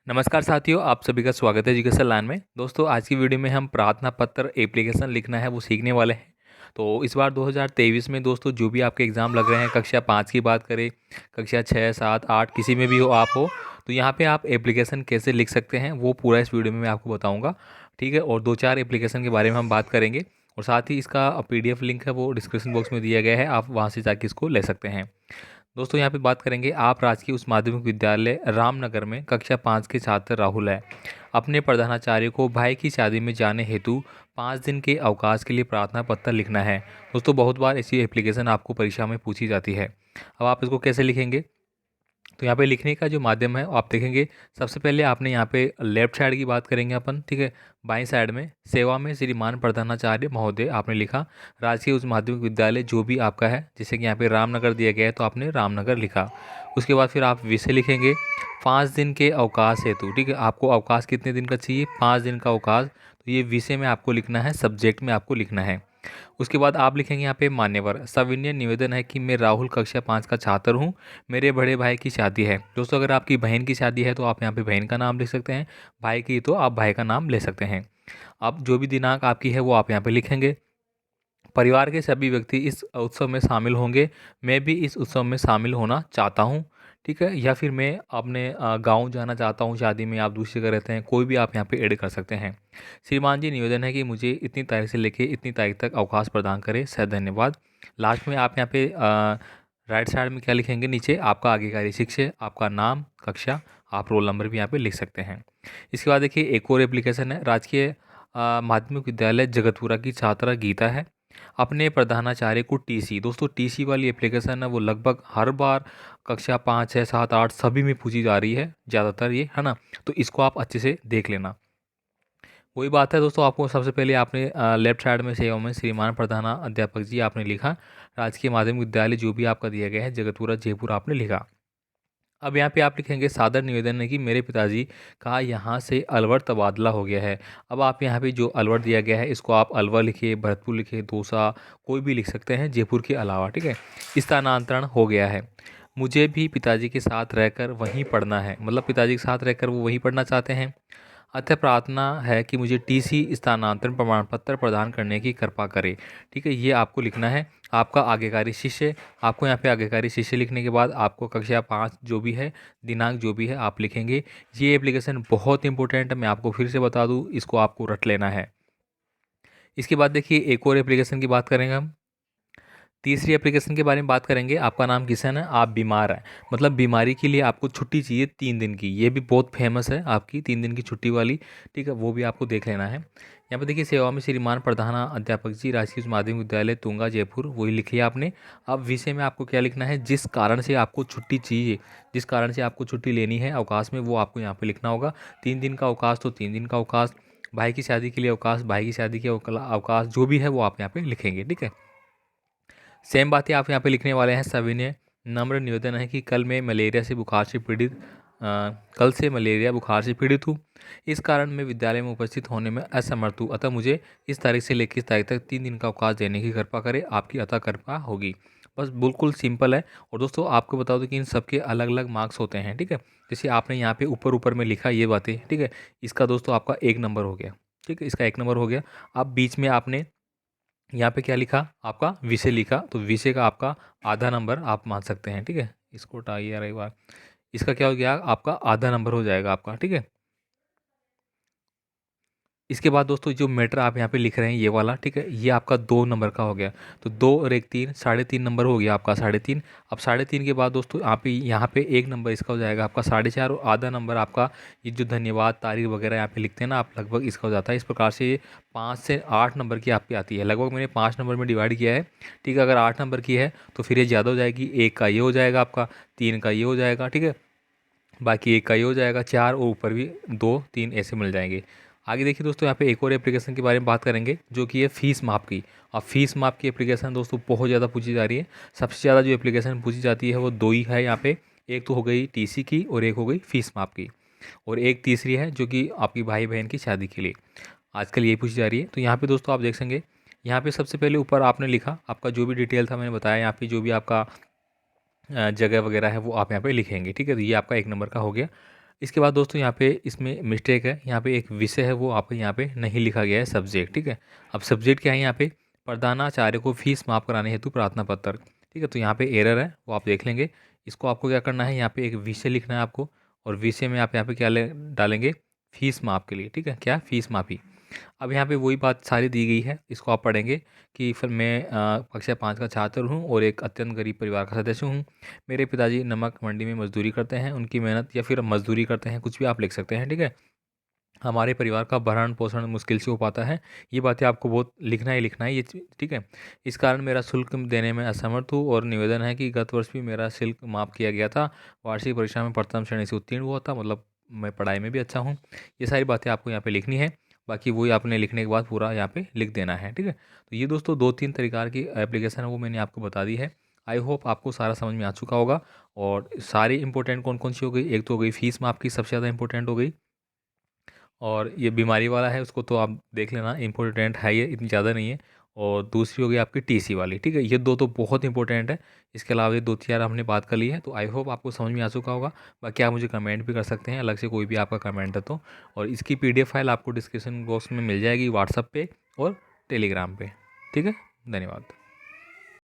नमस्कार साथियों, आप सभी का स्वागत है एजुकेशन लाइन में। दोस्तों, आज की वीडियो में हम प्रार्थना पत्र एप्लीकेशन लिखना है वो सीखने वाले हैं। तो इस बार 2023 में दोस्तों जो भी आपके एग्ज़ाम लग रहे हैं, कक्षा 5 की बात करें, कक्षा 6, 7, 8 किसी में भी हो आप हो, तो यहाँ पे आप एप्लीकेशन कैसे लिख सकते हैं वो पूरा इस वीडियो में मैं आपको बताऊँगा। ठीक है, और 2-4 एप्लीकेशन के बारे में हम बात करेंगे और साथ ही इसका PDF लिंक है वो डिस्क्रिप्शन बॉक्स में दिया गया है, आप वहाँ से जाके इसको ले सकते हैं। दोस्तों, यहाँ पे बात करेंगे, आप राजकीय उच्च माध्यमिक विद्यालय रामनगर में कक्षा 5 के छात्र राहुल है। अपने प्रधानाचार्य को भाई की शादी में जाने हेतु 5 दिन के अवकाश के लिए प्रार्थना पत्र लिखना है। दोस्तों, बहुत बार ऐसी एप्लीकेशन आपको परीक्षा में पूछी जाती है। अब आप इसको कैसे लिखेंगे? तो यहाँ पे लिखने का जो माध्यम है वो आप देखेंगे, सबसे पहले आपने यहाँ पे लेफ्ट साइड की बात करेंगे अपन। ठीक है, बाईं साइड में सेवा में श्रीमान प्रधानाचार्य महोदय आपने लिखा। राजकीय उच्च माध्यमिक विद्यालय जो भी आपका है, जैसे कि यहाँ पे रामनगर दिया गया है तो आपने रामनगर लिखा। उसके बाद फिर आप विषय लिखेंगे 5 दिन के अवकाश हेतु। ठीक है, आपको अवकाश कितने दिन का चाहिए? 5 दिन का अवकाश। तो ये विषय में आपको लिखना है, सब्जेक्ट में आपको लिखना है। उसके बाद आप लिखेंगे यहाँ पे मान्यवर, सविनय निवेदन है कि मैं राहुल कक्षा 5 का छात्र हूँ, मेरे बड़े भाई की शादी है। दोस्तों, अगर आपकी बहन की शादी है तो आप यहाँ पे बहन का नाम लिख सकते हैं, भाई की तो आप भाई का नाम ले सकते हैं। अब जो भी दिनांक आपकी है वो आप यहाँ पे लिखेंगे। परिवार के सभी व्यक्ति इस उत्सव में शामिल होंगे, मैं भी इस उत्सव में शामिल होना चाहता हूँ। ठीक है, या फिर मैं अपने गांव जाना चाहता हूँ शादी में, आप दूसरी जगह रहते हैं, कोई भी आप यहाँ पे ऐड कर सकते हैं। श्रीमान जी, निवेदन है कि मुझे इतनी तारीख से लेके इतनी तारीख तक अवकाश प्रदान करें, सह धन्यवाद। लास्ट में आप यहाँ पे राइट साइड में क्या लिखेंगे? नीचे आपका आज्ञाकारी शिक्षक, आपका नाम, कक्षा, आप रोल नंबर भी यहाँ पे लिख सकते हैं। इसके बाद देखिए एक और एप्लीकेशन है, राजकीय माध्यमिक विद्यालय जगतपुरा की छात्रा गीता है। अपने प्रधानाचार्य को टीसी। दोस्तों, टीसी वाली एप्लीकेशन है वो लगभग हर बार कक्षा 5, 6, 7, 8 सभी में पूछी जा रही है ज़्यादातर, ये है ना। तो इसको आप अच्छे से देख लेना। वही बात है दोस्तों, आपको सबसे पहले आपने लेफ्ट साइड में सेवा में श्रीमान प्रधाना अध्यापक जी आपने लिखा। राजकीय माध्यमिक विद्यालय जो भी आपका दिया गया है जगतपुरा जयपुर आपने लिखा। अब यहाँ पे आप लिखेंगे सादर निवेदन है कि मेरे पिताजी का यहाँ से अलवर तबादला हो गया है। अब आप यहाँ पे जो अलवर दिया गया है इसको आप अलवर लिखिए, भरतपुर लिखिए, दौसा, कोई भी लिख सकते हैं जयपुर के अलावा। ठीक है, स्थानांतरण हो गया है। मुझे भी पिताजी के साथ रहकर वहीं पढ़ना है, मतलब पिताजी के साथ रहकर वो वहीं पढ़ना चाहते हैं। अतः प्रार्थना है कि मुझे टीसी स्थानांतरण प्रमाण पत्र प्रदान करने की कृपा करें। ठीक है, ये आपको लिखना है। आपका आज्ञाकारी शिष्य, आपको यहाँ पे आज्ञाकारी शिष्य लिखने के बाद आपको कक्षा 5 जो भी है, दिनांक जो भी है आप लिखेंगे। ये एप्लीकेशन बहुत इंपॉर्टेंट है, मैं आपको फिर से बता दूँ, इसको आपको रट लेना है। इसके बाद देखिए एक और एप्लीकेशन की बात करेंगे हम। तीसरी एप्लीकेशन के बारे में बात करेंगे। आपका नाम किशन है, आप बीमार हैं, मतलब बीमारी के लिए आपको छुट्टी चाहिए 3 दिन की। ये भी बहुत फेमस है आपकी 3 दिन की छुट्टी वाली। ठीक है, वो भी आपको देख लेना है। यहाँ पे देखिए सेवा में श्रीमान प्रधाना अध्यापक जी, राजकीय उच्च माध्यमिक विद्यालय तुंगा जयपुर, वही लिखिए आपने। अब विषय में आपको क्या लिखना है? जिस कारण से आपको छुट्टी चाहिए, जिस कारण से आपको छुट्टी लेनी है अवकाश में, वो आपको यहाँ पे लिखना होगा। 3 दिन का अवकाश तो 3 दिन का अवकाश, भाई की शादी के लिए अवकाश, भाई की शादी के अवकाश जो भी है वो आप यहाँ पे लिखेंगे। ठीक है, सेम बातें आप यहाँ पे लिखने वाले हैं। सविनय नम्र निवेदन है कि कल मैं मलेरिया से बुखार से पीड़ित कल से मलेरिया बुखार से पीड़ित हूँ, इस कारण मैं विद्यालय में उपस्थित होने में असमर्थ हूँ। अतः मुझे इस तारीख से लेकर इस तारीख तक 3 दिन का अवकाश देने की कृपा करें, आपकी अतः कृपा होगी। बस बिल्कुल सिंपल है। और दोस्तों आपको बता दो कि इन सबके अलग अलग मार्क्स होते हैं। ठीक है, जैसे आपने यहाँ पे ऊपर ऊपर में लिखा ये बातें, ठीक है, इसका दोस्तों आपका 1 नंबर हो गया। ठीक है, इसका 1 नंबर हो गया। अब बीच में आपने यहाँ पे क्या लिखा? आपका विषय लिखा, तो विषय का आपका आधा नंबर आप मान सकते हैं। ठीक है, इसको हटाइए यार एक बार, इसका क्या हो गया? आपका आधा नंबर हो जाएगा आपका। ठीक है, इसके बाद दोस्तों जो मैटर आप यहाँ पे लिख रहे हैं ये वाला, ठीक है, ये आपका 2 नंबर का हो गया। तो 2 और 1 3, 3.5 नंबर हो गया आपका 3.5। अब 3.5 के बाद दोस्तों आप यहाँ पे 1 नंबर इसका हो जाएगा आपका 4.5, और आधा नंबर आपका ये जो धन्यवाद तारीख वगैरह यहाँ पे लिखते हैं ना आप, लगभग इसका हो जाता है। इस प्रकार से ये 5 से 8 नंबर की आपकी आती है। लगभग मैंने 5 नंबर में डिवाइड किया है। ठीक है, अगर 8 नंबर की है तो फिर ये ज़्यादा हो जाएगी। 1 का ये हो जाएगा आपका, 3 का ये हो जाएगा, ठीक है, बाकी 1 का ये हो जाएगा, 4 और ऊपर भी 2 3 ऐसे मिल जाएंगे। आगे देखिए दोस्तों, यहाँ पे एक और एप्लीकेशन के बारे में बात करेंगे जो कि है फीस माप की। अब फीस माप की एप्लीकेशन दोस्तों बहुत ज़्यादा पूछी जा रही है। सबसे ज़्यादा जो एप्लीकेशन पूछी जाती है वो 2 ही है यहाँ पे। एक तो हो गई टीसी की और एक हो गई फीस माप की, और एक तीसरी है जो कि आपकी भाई बहन की शादी के लिए आजकल यही पूछी जा रही है। तो यहाँ पे दोस्तों आप देख सकेंगे, यहाँ पे सबसे पहले ऊपर आपने लिखा आपका जो भी डिटेल था, मैंने बताया यहाँ पे जो भी आपका जगह वगैरह है वो आप यहाँ पे लिखेंगे। ठीक है, तो ये आपका 1 नंबर का हो गया। इसके बाद दोस्तों यहाँ पे इसमें मिस्टेक है, यहाँ पे एक विषय है वो आपके यहाँ पे नहीं लिखा गया है, सब्जेक्ट। ठीक है, अब सब्जेक्ट क्या है यहाँ पे, प्रधानाचार्य को फीस माफ़ कराने हेतु प्रार्थना पत्र। ठीक है, तो यहाँ पे एरर है वो आप देख लेंगे। इसको आपको क्या करना है, यहाँ पे एक विषय लिखना है आपको, और विषय में आप यहाँ पे क्या डालेंगे, फीस माफ़ के लिए। ठीक है, क्या, फीस माफ़ी। अब यहाँ पे वही बात सारी दी गई है, इसको आप पढ़ेंगे कि फिर मैं कक्षा 5 का छात्र हूँ और एक अत्यंत गरीब परिवार का सदस्य हूँ। मेरे पिताजी नमक मंडी में मजदूरी करते हैं, उनकी मेहनत, या फिर मजदूरी करते हैं, कुछ भी आप लिख सकते हैं। ठीक है, हमारे परिवार का भरण पोषण मुश्किल से हो पाता है। ये बातें आपको बहुत लिखना ही लिखना है ये ठीक है। इस कारण मेरा शुल्क देने में असमर्थ हूँ, और निवेदन है कि गत वर्ष भी मेरा शुल्क माफ़ किया गया था। वार्षिक परीक्षा में प्रथम श्रेणी से उत्तीर्ण हुआ था, मतलब मैं पढ़ाई में भी अच्छा हूँ। ये सारी बातें आपको यहाँ पे लिखनी है। बाकी वही आपने लिखने के बाद पूरा यहाँ पे लिख देना है। ठीक है, तो ये दोस्तों 2-3 प्रकार की एप्लीकेशन है वो मैंने आपको बता दी है। आई होप आपको सारा समझ में आ चुका होगा। और सारी इंपॉर्टेंट कौन कौन सी हो गई, एक तो हो गई फीस माफ़ की, सबसे ज़्यादा इंपॉर्टेंट हो गई। और ये बीमारी वाला है, उसको तो आप देख लेना, इम्पोर्टेंट है, ये इतनी ज़्यादा नहीं है। और दूसरी हो गई आपकी टीसी वाली। ठीक है, ये दो तो बहुत इंपॉर्टेंट है। इसके अलावा ये 2-4 हमने बात कर ली है, तो आई होप आपको समझ में आ चुका होगा। बाकी आप मुझे कमेंट भी कर सकते हैं अलग से, कोई भी आपका कमेंट है तो। और इसकी पीडीएफ फाइल आपको डिस्क्रिप्शन बॉक्स में मिल जाएगी, व्हाट्सएप पे और टेलीग्राम पे। ठीक है, धन्यवाद।